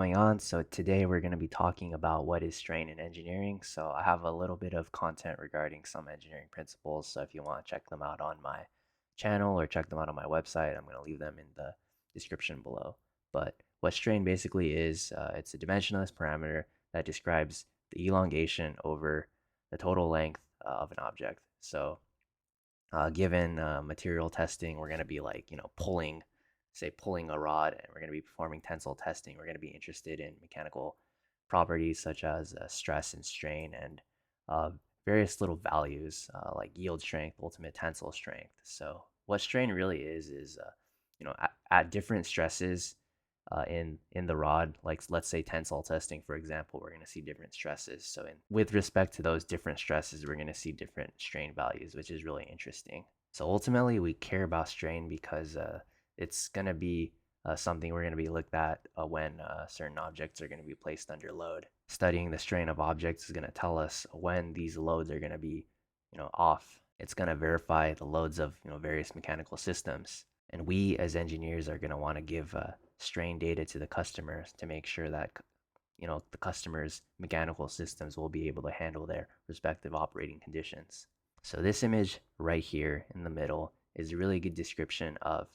Going on. So today we're going to be talking about what is strain in engineering. So I have a little bit of content regarding some engineering principles. So if you want to check them out on my channel or check them out on my website, I'm going to leave them in the description below. But what strain basically is, it's a dimensionless parameter that describes the elongation over the total length of an object. So given material testing, we're going to be like, pulling, say, pulling a rod, and we're going to be performing tensile testing. We're going to be interested in mechanical properties such as stress and strain and uh, various little values like yield strength, ultimate tensile strength. So what strain really is at different stresses in the rod, like let's say tensile testing, for example, we're going to see different stresses. So with respect to those different stresses, we're going to see different strain values, which is really interesting. So ultimately, we care about strain because it's going to be something we're going to be looked at when certain objects are going to be placed under load. Studying the strain of objects is going to tell us when these loads are going to be, off. It's going to verify the loads of various mechanical systems, and we as engineers are going to want to give strain data to the customers to make sure that the customer's mechanical systems will be able to handle their respective operating conditions. So this image right here in the middle is a really good description of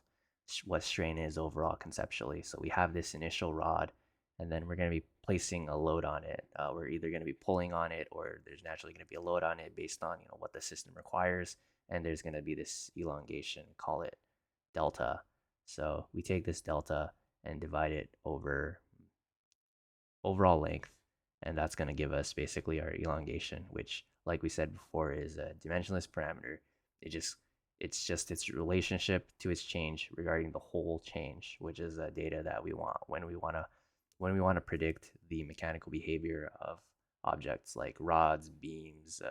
what strain is overall conceptually. So we have this initial rod, and then we're going to be placing a load on it. We're either going to be pulling on it, or there's naturally going to be a load on it based on what the system requires, and there's going to be this elongation, call it delta. So we take this delta and divide it over overall length, and that's going to give us basically our elongation, which, like we said before, is a dimensionless parameter. It's just its relationship to its change regarding the whole change, which is data that we want when we want to predict the mechanical behavior of objects like rods, beams,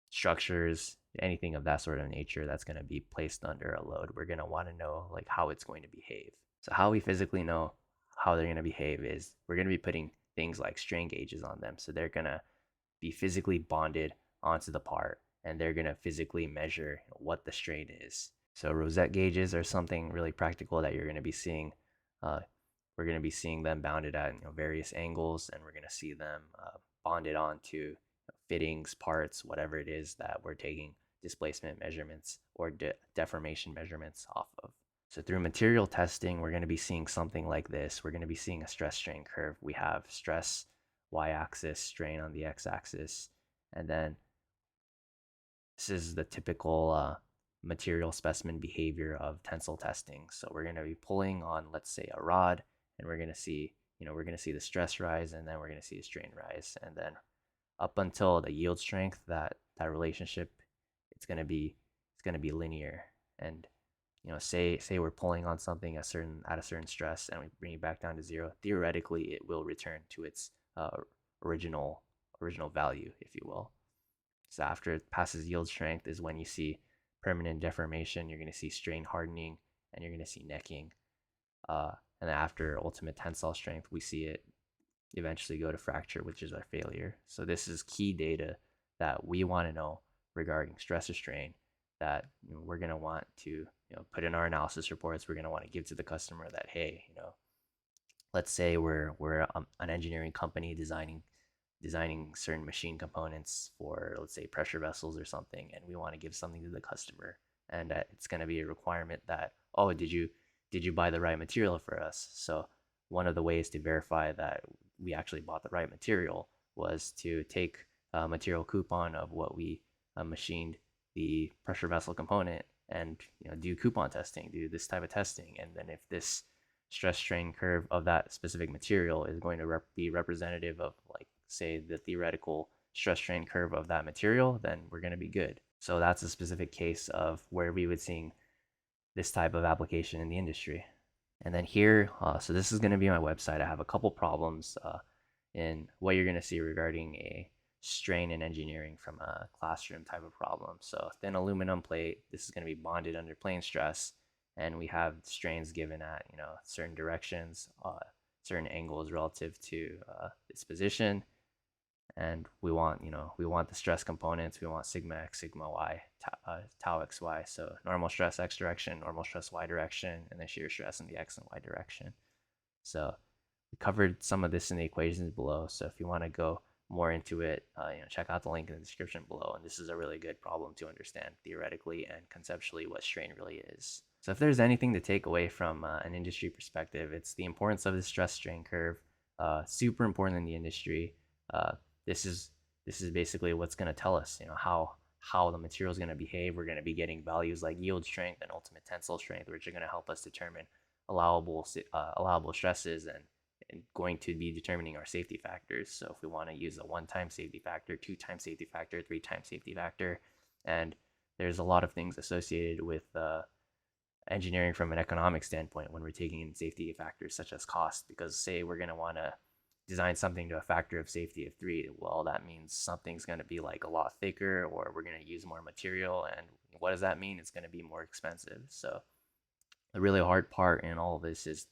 structures, anything of that sort of nature that's going to be placed under a load. We're going to want to know like how it's going to behave. So how we physically know how they're going to behave is we're going to be putting things like strain gauges on them. So they're going to be physically bonded onto the part, and they're going to physically measure what the strain is. So rosette gauges are something really practical that you're going to be seeing. Uh, we're going to be seeing them bounded at various angles, and we're going to see them bonded onto fittings, parts, whatever it is that we're taking displacement measurements or deformation measurements off of. So through material testing, we're going to be seeing something like this. We're going to be seeing a stress strain curve. We have stress y-axis, strain on the x-axis, and then this is the typical material specimen behavior of tensile testing. So we're going to be pulling on, let's say, a rod, and we're going to see the stress rise, and then we're going to see the strain rise, and then up until the yield strength, that relationship, it's going to be linear. And say we're pulling on something at a certain stress, and we bring it back down to zero. Theoretically, it will return to its original value, if you will. So after it passes yield strength is when you see permanent deformation. You're going to see strain hardening, and you're going to see necking. Uh, and then after ultimate tensile strength, we see it eventually go to fracture, which is our failure. So this is key data that we want to know regarding stress or strain that we're going to want to put in our analysis reports. We're going to want to give to the customer that, hey, let's say we're an engineering company designing certain machine components for, let's say, pressure vessels or something, and we want to give something to the customer, and it's going to be a requirement that, oh, did you buy the right material for us? So one of the ways to verify that we actually bought the right material was to take a material coupon of what we machined the pressure vessel component, and do coupon testing, do this type of testing, and then if this stress strain curve of that specific material is going to be representative of, like, say, the theoretical stress strain curve of that material, then we're going to be good. So that's a specific case of where we would see this type of application in the industry. And then here, so this is going to be my website. I have a couple problems in what you're going to see regarding a strain in engineering from a classroom type of problem. So thin aluminum plate, this is going to be bonded under plane stress, and we have strains given at certain directions, certain angles relative to its position, and we want the stress components. We want sigma x, sigma y, tau xy. So normal stress x direction, normal stress y direction, and then shear stress in the x and y direction. So We covered some of this in the equations below, so if you want to go more into it, check out the link in the description below. And this is a really good problem to understand theoretically and conceptually what strain really is. So if there's anything to take away from an industry perspective, it's the importance of the stress strain curve. Super important in the industry. Uh, this is basically what's going to tell us, how the material is going to behave. We're going to be getting values like yield strength and ultimate tensile strength, which are going to help us determine allowable stresses and going to be determining our safety factors. So if we want to use a 1-time safety factor, 2-time safety factor, 3-time safety factor, and there's a lot of things associated with engineering from an economic standpoint when we're taking in safety factors such as cost, because say we're going to want to design something to a factor of safety of 3, well, that means something's going to be like a lot thicker, or we're going to use more material. And what does that mean? It's going to be more expensive. So the really hard part in all of this is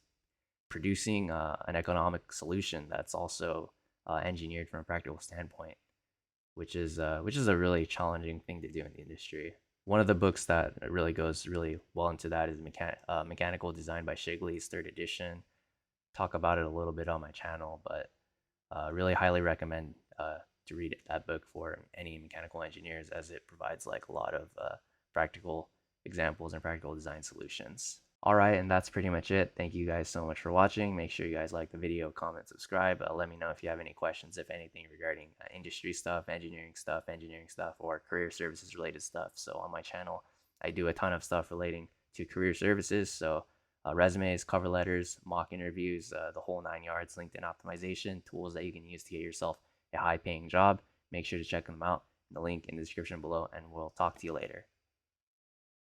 producing an economic solution that's also engineered from a practical standpoint, which is a really challenging thing to do in the industry. One of the books that really goes really well into that is Mechanical Design by Shigley's third edition. Talk about it a little bit on my channel, but really highly recommend to read that book for any mechanical engineers, as it provides like a lot of practical examples and practical design solutions. All right, and that's pretty much it. Thank you guys so much for watching. Make sure you guys like the video, comment, subscribe. Let me know if you have any questions, if anything, regarding industry stuff, engineering stuff, or career services related stuff. So on my channel, I do a ton of stuff relating to career services. So resumes, cover letters, mock interviews, the whole 9 yards, LinkedIn optimization, tools that you can use to get yourself a high-paying job. Make sure to check them out. The link in the description below, and we'll talk to you later.